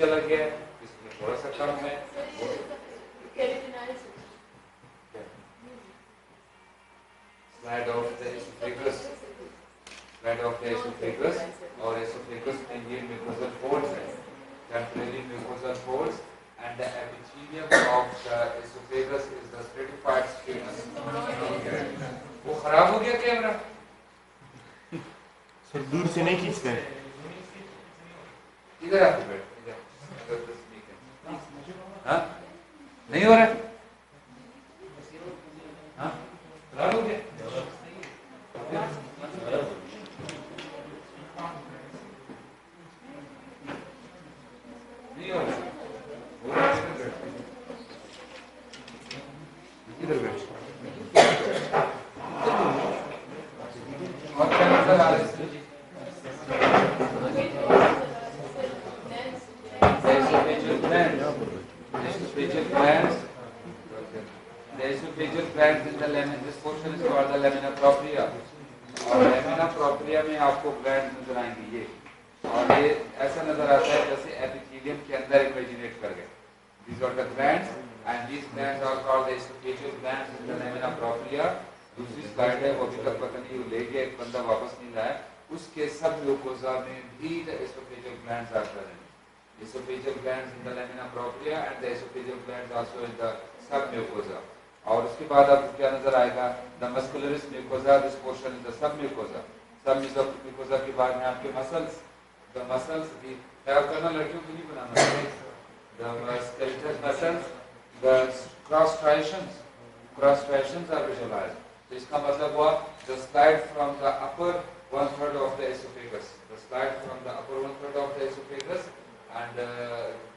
चला गया है, इसमें थोड़ा सा कम है। Slide of the oesophagus, slide of the oesophagus, और एसोफेगस में ये म्यूकोसल फोल्ड्स है, temporary mucosal folds, and the epithelium of the esophagus is the stratified squamous non-keratinous। वो खराब हो गया कैमरा? सर दूर से नहीं खींचते हैं। इधर आके बैठ, इधर हाँ नहीं हो रहा है? हाँ खराब हो गया? नहीं हो रहा है? इधर बैठ। और क्या मतलब आ रहा है? The esophageal glands in the lamina, this portion is called the lamina propria, और lamina propria में आपको glands नजर आएंगे ये, और ये ऐसा नजर आता है जैसे epithelium के अंदर इमेजिनेट कर गए। These are the glands and these glands are called the esophageal glands in the lamina propria। दूसरी स्लाइड है, वो अभी तक पता नहीं वो ले गया, एक बंदा वापस नहीं लाया, उसके सब म्यूकोसा में भी the esophageal glands are present। Esophageal glands in the lamina propria and the esophageal glands also in the submucosa। और उसके बाद आपको क्या नजर आएगा? The muscularis mucosa, this portion is the submucosa। submucosa के बाद में आपके muscles, the muscles भी ख्याल करना, लड़कियों को नहीं बनाना, the skeletal muscles, the cross striations are visualized। तो इसका मतलब हुआ the slide from the upper 1/3 of the esophagus, the slide from the upper 1/3 of the esophagus, and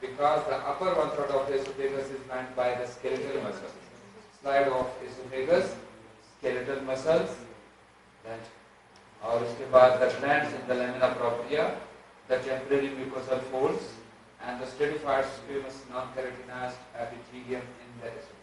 because the upper 1/3 of the esophagus is lined by the skeletal muscles, slide of esophagus, skeletal muscles, then और उसके बाद the glands in the lamina propria, the temporary mucosal folds, and the stratified squamous non-keratinized epithelium in the esophagus।